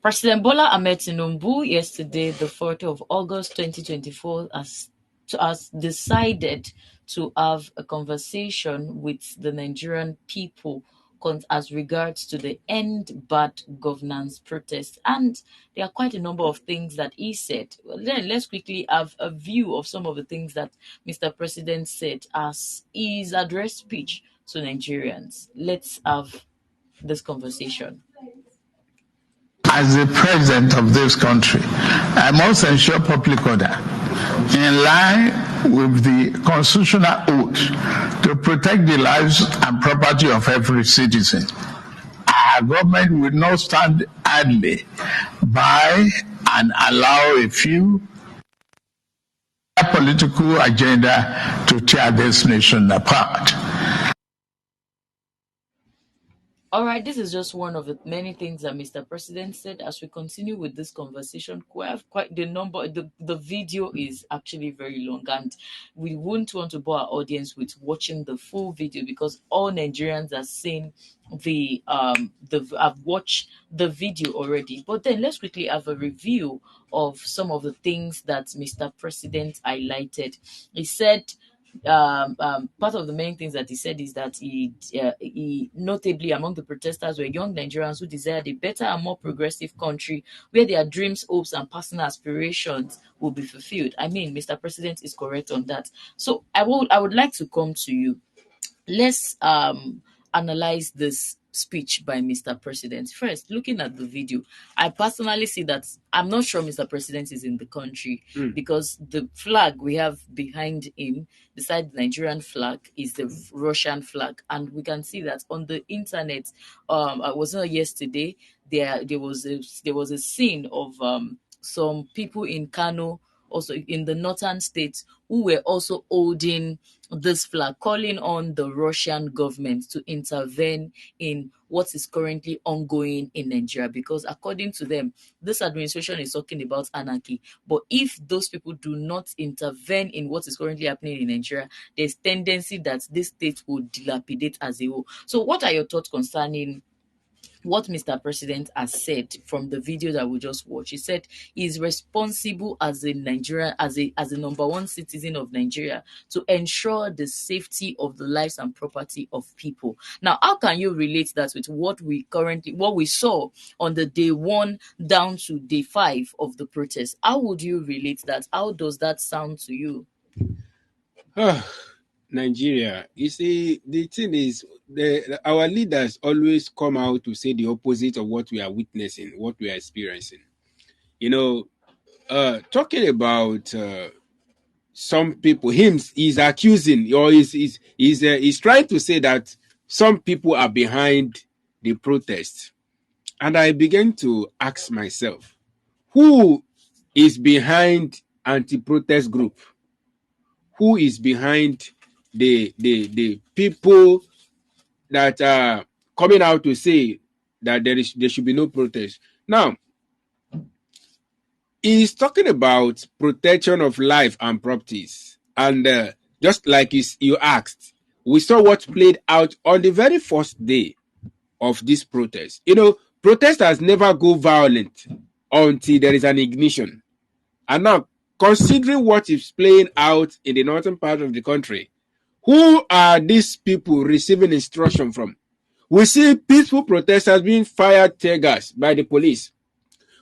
President Bola Ahmed TINUBU yesterday, the 4th of August 2024, has decided to have a conversation with the Nigerian people as regards to the End Bad Governance protest. And there are quite a number of things that he said. Well, then let's quickly have a view of some of the things that Mr. President said as his address speech to Nigerians. Let's have this conversation. As the president of this country, I must ensure public order in line with the constitutional oath to protect the lives and property of every citizen. Our government will not stand idly by and allow a few political agenda to tear this nation apart. All right, this is just one of the many things that Mr. President said. As we continue with this conversation, we have quite the number. The video is actually very long, and we wouldn't want to bore our audience with watching the full video because all Nigerians are seeing I've watched the video already. But then let's quickly have a review of some of the things that Mr. President highlighted. He said. Part of the main things that he said is that he notably among the protesters were young Nigerians who desired a better and more progressive country where their dreams, hopes, and personal aspirations will be fulfilled. I mean, Mr. President is correct on that. So I would like to come to you. Let's analyze this speech by Mr. President. First, looking at the video, I personally see that I'm not sure Mr. President is in the country because the flag we have behind him, beside the Nigerian flag, is the Russian flag, and we can see that on the internet. I was not yesterday. There was a scene of some people in Kano, also in the northern states, who were also holding this flag, calling on the Russian government to intervene in what is currently ongoing in Nigeria, because according to them, this administration is talking about anarchy. But if those people do not intervene in what is currently happening in Nigeria, there's tendency that this state will dilapidate as a whole. So what are your thoughts concerning what Mr. President has said from the video that we just watched? He said he is responsible as a Nigerian, as a number one citizen of Nigeria, to ensure the safety of the lives and property of people. Now, how can you relate that with what we saw on the day 1 down to day 5 of the protest? How would you relate that? How does that sound to you? Nigeria, you see, the thing is, our leaders always come out to say the opposite of what we are witnessing, what we are experiencing. You know, talking about some people, he's accusing, or he's trying to say that some people are behind the protest. And I began to ask myself, who is behind anti-protest group? Who is behind the people that are coming out to say that there should be no protest? Now, he's talking about protection of life and properties. And just like you asked, we saw what played out on the very first day of this protest. You know, protesters never go violent until there is an ignition. And now, considering what is playing out in the northern part of the country, who are these people receiving instruction from? We see peaceful protesters being fired tear gas by the police.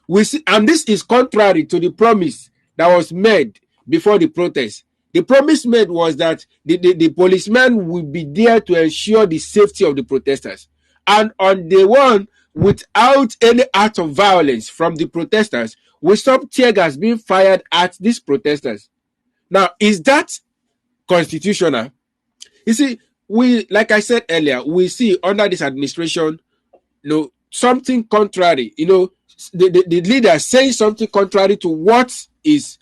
We see, and this is contrary to the promise that was made before the protest. The promise made was that the policemen will be there to ensure the safety of the protesters. And on day 1, without any act of violence from the protesters, we saw tear gas being fired at these protesters. Now, is that constitutional? You see, like I said earlier, we see under this administration, something contrary. The leader saying something contrary to what is,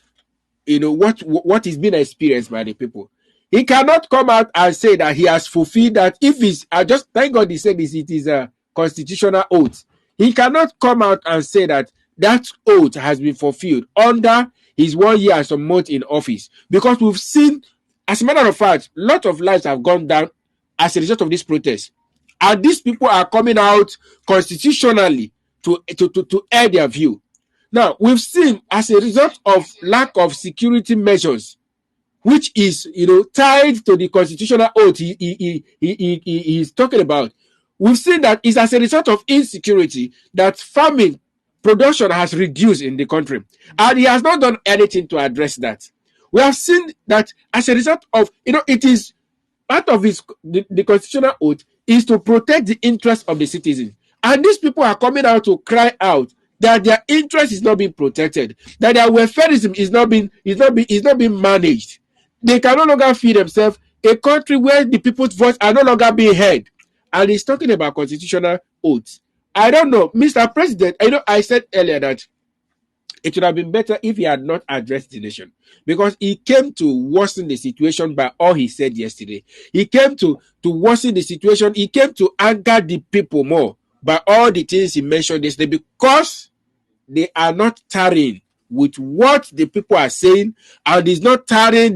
what is being experienced by the people. He cannot come out and say that he has fulfilled that. If he's, just thank God he said this, it is a constitutional oath. He cannot come out and say that oath has been fulfilled under his 1 year and some months in office, because we've seen, as a matter of fact, a lot of lives have gone down as a result of this protest. And these people are coming out constitutionally to air their view. Now, we've seen as a result of lack of security measures, which is, tied to the constitutional oath he's talking about. We've seen that it's as a result of insecurity that farming production has reduced in the country, and he has not done anything to address that. We have seen that as a result of, it is part of the constitutional oath is to protect the interests of the citizens. And these people are coming out to cry out that their interest is not being protected, that their welfareism is not being managed. They can no longer feed themselves. A country where the people's voice are no longer being heard. And he's talking about constitutional oaths. I don't know, Mr. President. I said earlier that it would have been better if he had not addressed the nation, because he came to worsen the situation by all he said yesterday. He came to worsen the situation. He came to anger the people more by all the things he mentioned yesterday, because they are not tarrying with what the people are saying, and they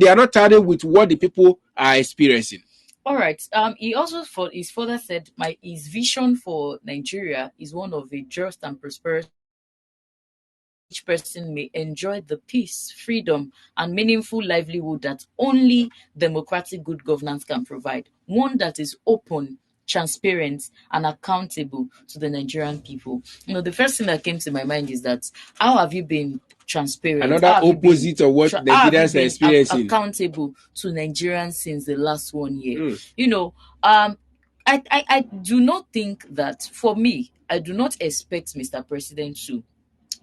are not tarrying with what the people are experiencing. All right. He also is further said his vision for Nigeria is one of a just and prosperous. Each person may enjoy the peace, freedom, and meaningful livelihood that only democratic good governance can provide. One that is open, transparent, and accountable to the Nigerian people. The first thing that came to my mind is that how have you been transparent? Another opposite of what Nigerians are experiencing. Accountable to Nigerians since the last 1 year. I do not think that, for me, I do not expect Mr. President to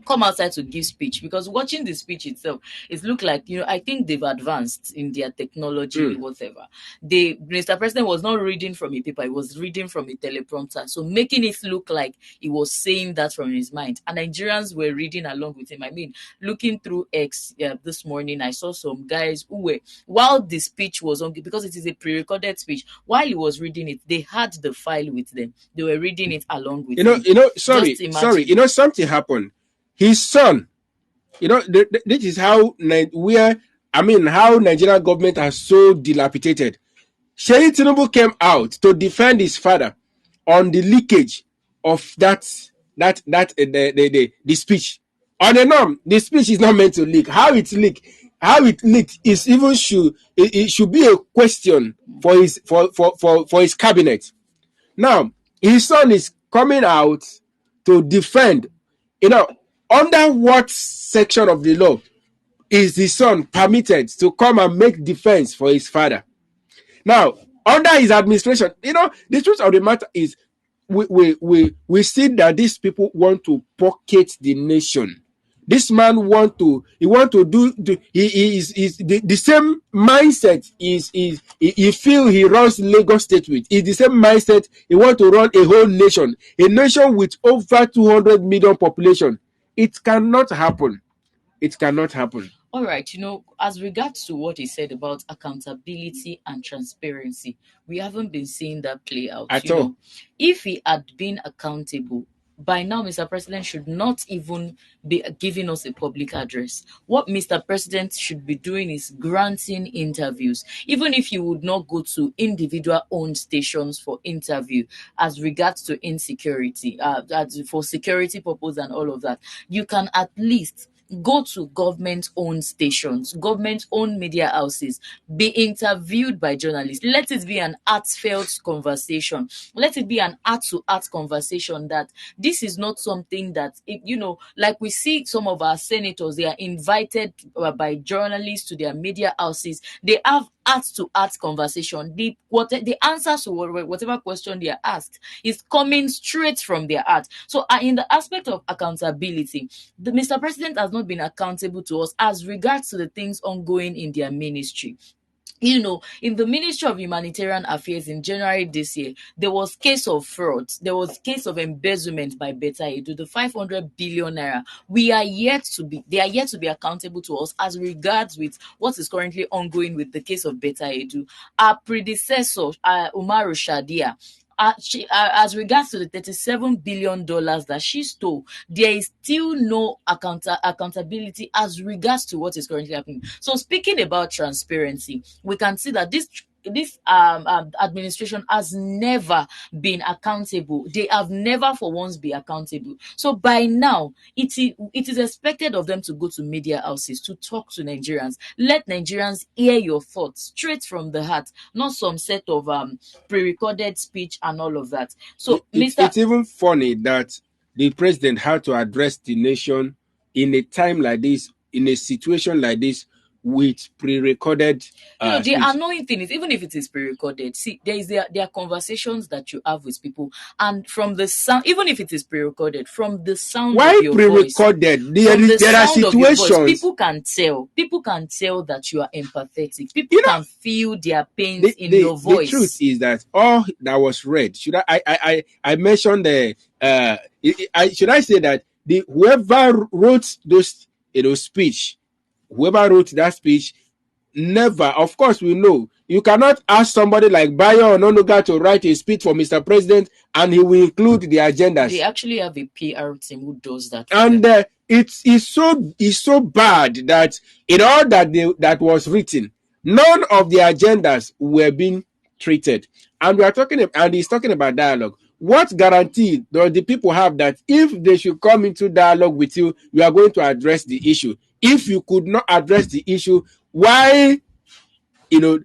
come outside to give speech, because watching the speech itself, it looked like, I think they've advanced in their technology, whatever. Mr. President was not reading from a paper, he was reading from a teleprompter, so making it look like he was saying that from his mind, and Nigerians were reading along with him. I mean, looking through X this morning, I saw some guys who were, while the speech was on, because it is a pre-recorded speech, while he was reading it, they had the file with them, they were reading it along with him. Sorry, something happened. His son, this is how how Nigerian government are so dilapidated. Sheyi TINUBU came out to defend his father on the leakage of the speech. On the norm, the speech is not meant to leak. How it leaked is even it should be a question for his cabinet. Now, his son is coming out to defend. Under what section of the law is the son permitted to come and make defense for his father? Now, under his administration, the truth of the matter is we see that these people want to pocket the nation. This man do the same mindset he feel he runs Lagos State with. Is the same mindset he want to run a whole nation, a nation with over 200 million population. It cannot happen. It cannot happen. All right, as regards to what he said about accountability and transparency, we haven't been seeing that play out. At all. If he had been accountable, by now, Mr. President should not even be giving us a public address. What Mr. President should be doing is granting interviews, even if you would not go to individual owned stations for interview as regards to insecurity, for security purpose and all of that. You can at least go to government-owned stations, government-owned media houses, be interviewed by journalists. Let it be an heartfelt conversation. Let it be an heart-to-heart conversation, that this is not something that, like we see some of our senators, they are invited by journalists to their media houses. They have heart-to-heart conversation. The answers to whatever question they are asked is coming straight from their heart. So in the aspect of accountability, the Mr. President has not been accountable to us as regards to the things ongoing in their ministry. In the Ministry of Humanitarian Affairs in January this year, there was case of fraud. There was case of embezzlement by Beta Edu, the 500 billion naira. They are yet to be accountable to us as regards with what is currently ongoing with the case of Beta Edu. Our predecessor, Umaru Shadia, as regards to the $37 billion that she stole, there is still no accountability as regards to what is currently happening. So speaking about transparency, we can see that this administration has never been accountable. They have never for once been accountable. So by now, it is expected of them to go to media houses to talk to Nigerians. Let Nigerians hear your thoughts straight from the heart, not some set of pre-recorded speech and all of that. So, Mr. It's even funny that the president had to address the nation in a time like this, in a situation like this, with pre-recorded The speech. annoying thing is, even if it is pre-recorded, see, there are conversations that you have with people, and from the sound, even if it is pre-recorded, from the sound Why of your voice, pre-recorded? from the There are sound of your voice, situations. people can tell that you are empathetic. People You know, can feel their pains in your the truth voice. is that all that was read, should I mentioned the should I say that the whoever wrote those speech, whoever wrote that speech, never, of course we know you cannot ask somebody like Bayo Ononuga to write a speech for Mr. President and he will include the agendas. They actually have a PR team who does that for And them. it's so bad that in all that was written, none of the agendas were being treated. And he's talking about dialogue. What guarantee do the people have that if they should come into dialogue with you, you are going to address the issue? If you could not address the issue, why they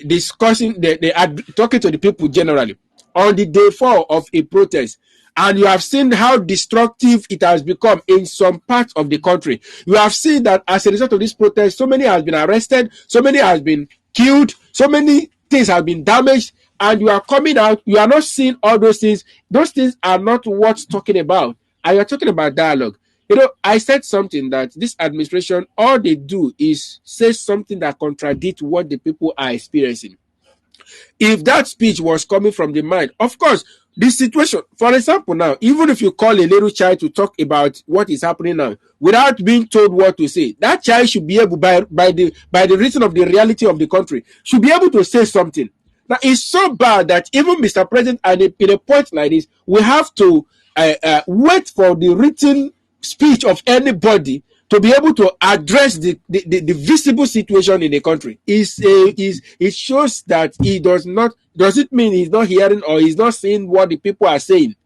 discussing, they are talking to the people generally on the day 4 of a protest, and you have seen how destructive it has become in some parts of the country. You have seen that as a result of this protest, so many has been arrested, so many has been killed, so many things have been damaged, and you are coming out, you are not seeing all those things. Those things are not worth talking about, and you're talking about dialogue. I said something that this administration, all they do is say something that contradicts what the people are experiencing. If that speech was coming from the mind, of course, the situation, for example, now, even if you call a little child to talk about what is happening now, without being told what to say, that child should be able, by the reason of the reality of the country, should be able to say something. Now, it's so bad that even Mr. President, at a point like this, we have to wait for the written speech of anybody to be able to address the visible situation in the country. It shows that he does not. Does it mean he's not hearing or he's not seeing what the people are saying?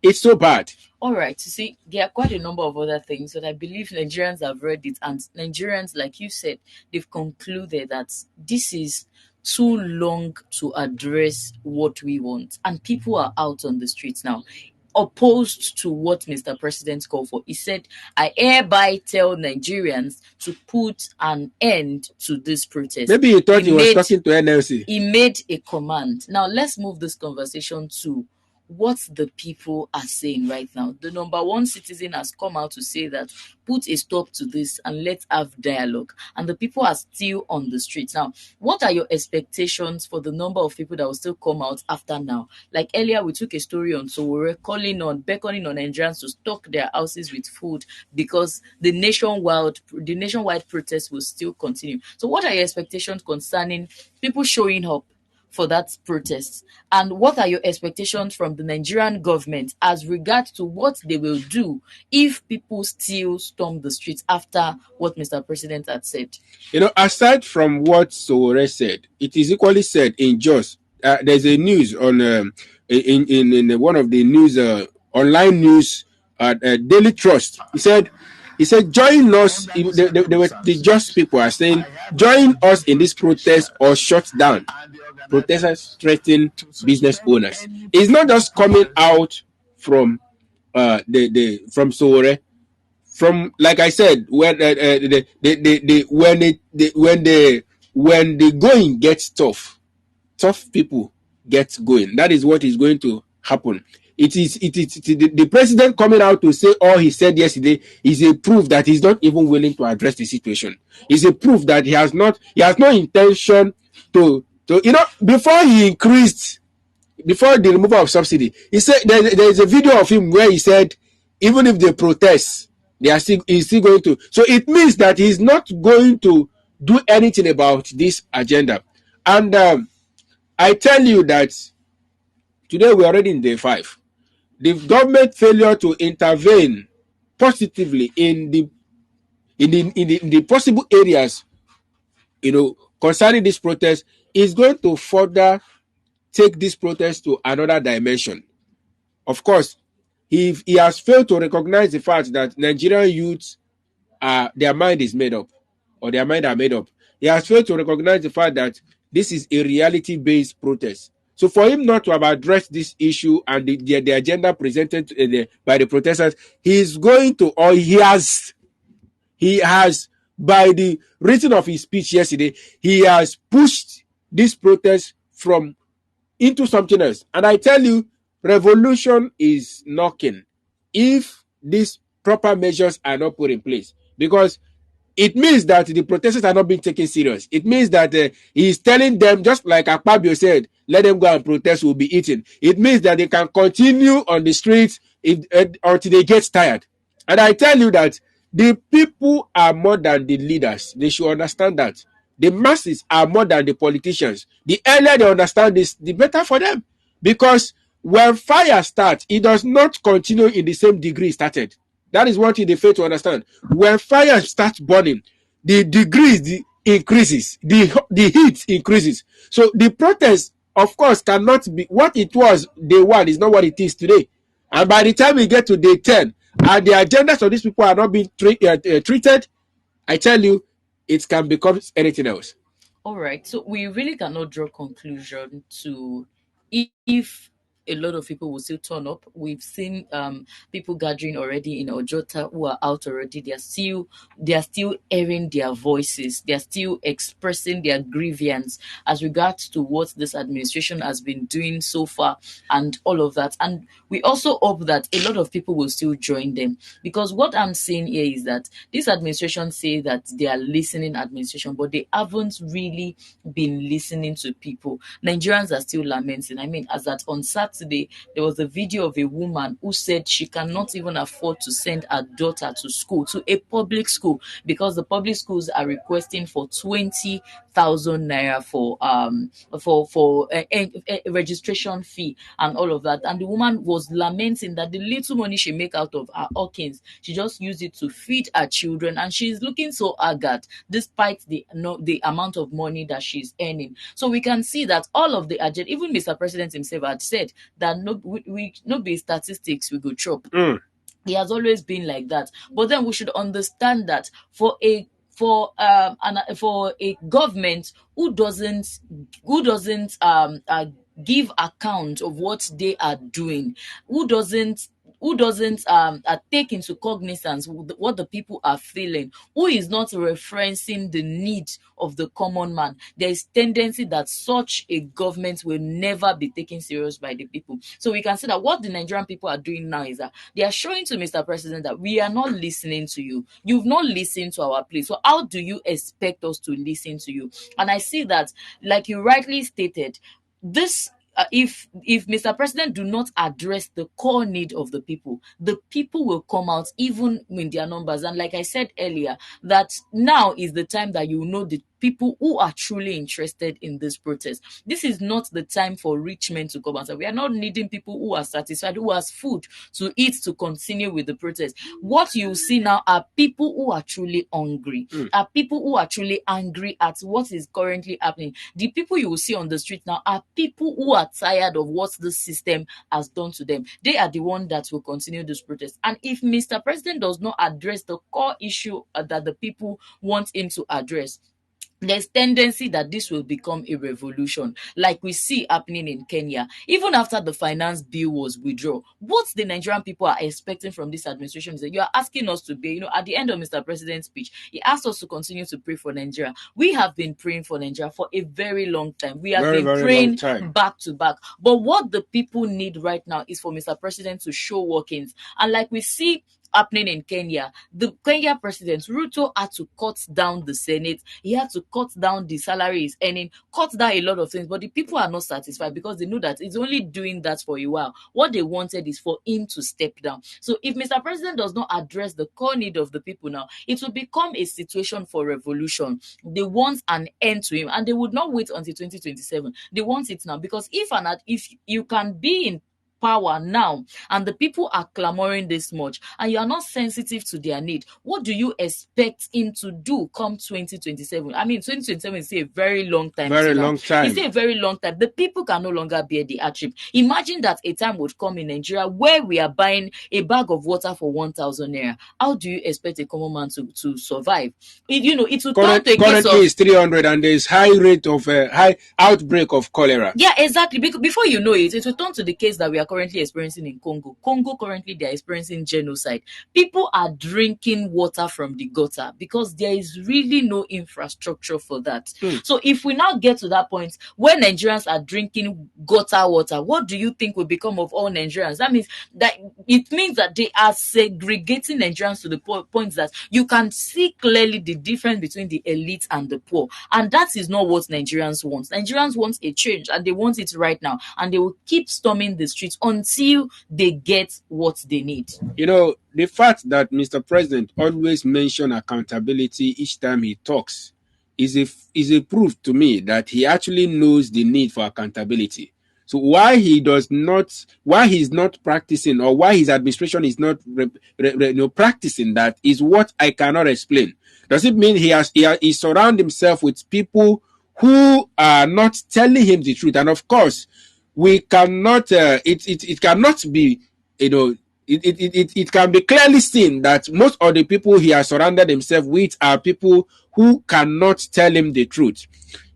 It's so bad. All right, you see, there are quite a number of other things, but I believe Nigerians have read it, and Nigerians, like you said, they've concluded that this is too long to address what we want, and people are out on the streets now, opposed to what Mr. President called for. He said, I hereby tell Nigerians to put an end to this protest. Maybe he thought he was talking to NLC. He made a command. Now, let's move this conversation to what the people are saying right now. The number one citizen has come out to say that put a stop to this and let's have dialogue. And the people are still on the streets. Now, what are your expectations for the number of people that will still come out after now? Like earlier, we took a story on, so we were beckoning on Nigerians to stock their houses with food because the nationwide protest will still continue. So what are your expectations concerning people showing up for that protest? And what are your expectations from the Nigerian government as regards to what they will do if people still storm the streets after what Mr. President had said? Aside from what Sowore said, it is equally said in Jos. There's a news on in one of the news online news Daily Trust. He said, join us. The Jos people are saying, join us in this protest or shut down. Protesters threaten business owners. It's not just coming out from from Sowore. From, like I said, when the going gets tough people get going. That is what is going to happen. It is the president coming out to say all he said yesterday is a proof that he's not even willing to address the situation. It's a proof that he has no intention to before the removal of subsidy, he said there is a video of him where he said even if they protest, he's still going to. So it means that he's not going to do anything about this agenda. And I tell you that today we're already in day 5. The government failure to intervene positively in the possible areas, concerning this protest, is going to further take this protest to another dimension. Of course, he has failed to recognize the fact that Nigerian youths their mind is made up, or their mind are made up. He has failed to recognize the fact that this is a reality-based protest. So for him not to have addressed this issue and the agenda presented by the protesters, he's going to, or he has, by the reason of his speech yesterday, he has pushed this protest from into something else. And I tell you, revolution is knocking if these proper measures are not put in place. Because it means that the protesters are not being taken serious. It means that he's telling them, just like Akpabio said, let them go and protest, will be eaten. It means that they can continue on the streets until they get tired. And I tell you that the people are more than the leaders. They should understand that. The masses are more than the politicians. The earlier they understand this, the better for them. Because when fire starts, it does not continue in the same degree it started. That is one thing they fail to understand. When fire starts burning, the degrees increases, the heat increases. So the protest, of course, cannot be what it was day one is not what it is today. And by the time we get to day 10, and the agendas of these people are not being treated, I tell you, it can become anything else. All right. So we really cannot draw conclusion to if a lot of people will still turn up. We've seen people gathering already in Ojota who are out already. They are still airing their voices. They are still expressing their grievance as regards to what this administration has been doing so far and all of that. And we also hope that a lot of people will still join them, because what I'm seeing here is that this administration say that they are listening administration, but they haven't really been listening to people. Nigerians are still lamenting. I mean, as that on Saturday, there was a video of a woman who said she cannot even afford to send her daughter to school, to a public school, because the public schools are requesting for 20,000 naira for a registration fee and all of that. And the woman was lamenting that the little money she make out of her Hawkins, she just used it to feed her children, and she's looking so haggard despite the amount of money that she's earning. So we can see that all of the agenda, even Mr. President himself had said that we no be statistics we go chop. He has always been like that. But then we should understand that for a government who doesn't give account of what they are doing, who doesn't take into cognizance what the people are feeling, who is not referencing the need of the common man, there is tendency that such a government will never be taken serious by the people. So we can see that what the Nigerian people are doing now is that they are showing to Mr. President that we are not listening to you. You've not listened to our plea. So how do you expect us to listen to you? And I see that, like you rightly stated, this if Mr. President do not address the core need of the people will come out even in their numbers. And like I said earlier, that now is the time that you know the people who are truly interested in this protest. This is not the time for rich men to come out. We are not needing people who are satisfied, who has food to eat to continue with the protest. What you see now are people who are truly hungry, are people who are truly angry at what is currently happening. The people you will see on the street now are people who are tired of what the system has done to them. They are the one that will continue this protest. And if Mr. President does not address the core issue that the people want him to address, there's tendency that this will become a revolution, like we see happening in Kenya. Even after the finance bill was withdrawn, what the Nigerian people are expecting from this administration is that you are asking us to be, at the end of Mr. President's speech, he asked us to continue to pray for Nigeria. We have been praying for Nigeria for a very long time. We have Very, been very long praying time. back to back. But what the people need right now is for Mr. President to show workings. And like we see happening in Kenya, the Kenya president Ruto had to cut down the Senate. He had to cut down the salary he's earning, cut down a lot of things. But the people are not satisfied because they know that he's only doing that for a while. What they wanted is for him to step down. So if Mr. President does not address the core need of the people now, it will become a situation for revolution. They want an end to him, and they would not wait until 2027. They want it now, because if you can be in power now, and the people are clamoring this much, and you are not sensitive to their need, what do you expect him to do come 2027? I mean, 2027 is still a very long time Very till now. long It's time. still a very long time. The people can no longer bear the hardship. Imagine that a time would come in Nigeria where we are buying a bag of water for 1,000 naira. How do you expect a common man to survive? It will turn to a case Currently of, is 300, and there is high rate of high outbreak of cholera. yeah, exactly. Before you know it, it will turn to the case that we are currently experiencing in Congo. Congo currently they are experiencing genocide. People are drinking water from the gutter because there is really no infrastructure for that. Mm. So if we now get to that point where Nigerians are drinking gutter water, what do you think will become of all Nigerians? It means that they are segregating Nigerians to the point that you can see clearly the difference between the elite and the poor. And that is not what Nigerians want. Nigerians want a change, and they want it right now. And they will keep storming the streets until they get what they need. The fact that Mr. President always mention accountability each time he talks is a proof to me that he actually knows the need for accountability. So why he's not practicing, or why his administration is not practicing that, is what I cannot explain. Does it mean he surround himself with people who are not telling him the truth? And of course, we cannot. It cannot be. It can be clearly seen that most of the people he has surrounded himself with are people who cannot tell him the truth.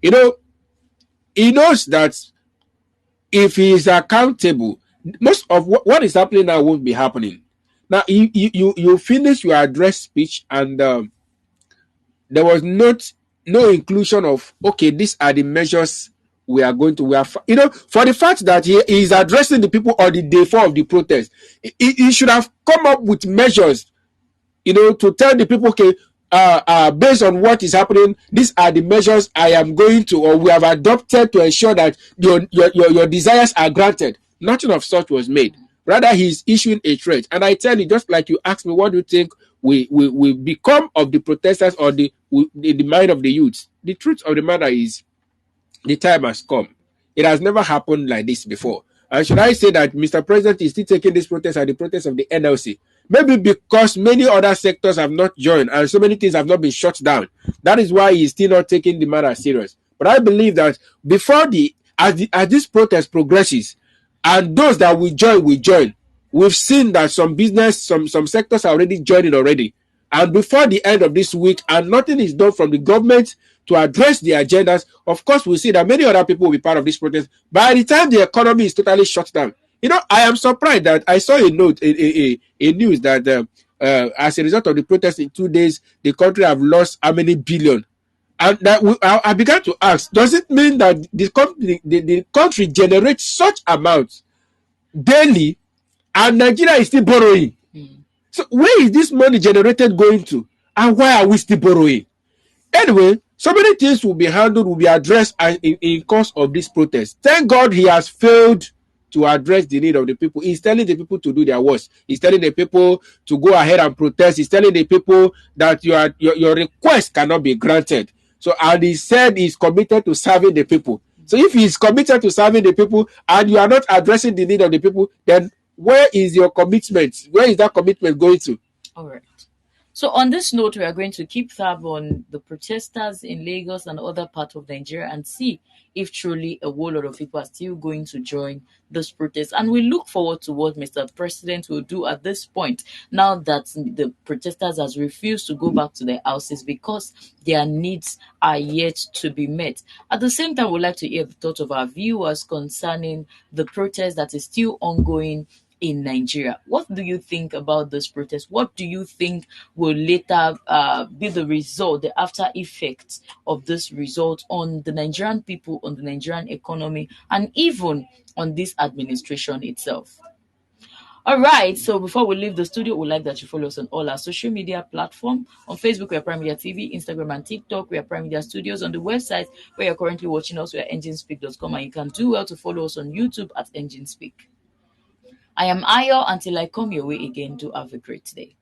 He knows that if he is accountable, most of what is happening now won't be happening. Now, you finish your address speech, and there was no inclusion of, okay, these are the measures we are going to. For the fact that he is addressing the people on the day 4 of the protest, he should have come up with measures, to tell the people, okay, based on what is happening, these are the measures I am going to, or we have adopted to ensure that your desires are granted. Nothing of such was made. Rather, he's issuing a threat. And I tell you, just like you asked me, what do you think we become of the protesters, or the mind of the youth? The truth of the matter is, the time has come. It has never happened like this before. And should I say that Mr. President is still taking this protest as the protest of the NLC? Maybe because many other sectors have not joined and so many things have not been shut down. That is why he's still not taking the matter serious. But I believe that as this protest progresses, and those that will join. We've seen that some sectors are already joining already. And before the end of this week, and nothing is done from the government to address the agendas, of course, we'll see that many other people will be part of this protest. By the time the economy is totally shut down, I am surprised that I saw a news that as a result of the protest in 2 days, the country have lost how many billion? And that I began to ask, does it mean that the country generates such amounts daily, and Nigeria is still borrowing? So where is this money generated going to? And why are we still borrowing? Anyway, so many things will be handled, will be addressed in course of this protest. Thank God he has failed to address the need of the people. He's telling the people to do their worst. He's telling the people to go ahead and protest. He's telling the people that your request cannot be granted. So, and he said he's committed to serving the people. So if he's committed to serving the people and you are not addressing the need of the people, then where is your commitment? Where is that commitment going to? All right. So on this note, we are going to keep tab on the protesters in Lagos and other parts of Nigeria and see if truly a whole lot of people are still going to join this protest. And we look forward to what Mr. President will do at this point, now that the protesters has refused to go back to their houses because their needs are yet to be met. At the same time, we'd like to hear the thoughts of our viewers concerning the protest that is still ongoing in Nigeria. What do you think about this protest? What do you think will later be the result, the after effects of this result on the Nigerian people, on the Nigerian economy, and even on this administration itself? All right, so before we leave the studio, we'd like that you follow us on all our social media platforms. On Facebook, we are Prime Media TV, Instagram and TikTok, we are Prime Media Studios. On the website where you're currently watching us, we are enginespeak.com, and you can do well to follow us on YouTube at Enginespeak. I am Ayo. Until I come your way again, do have a great day.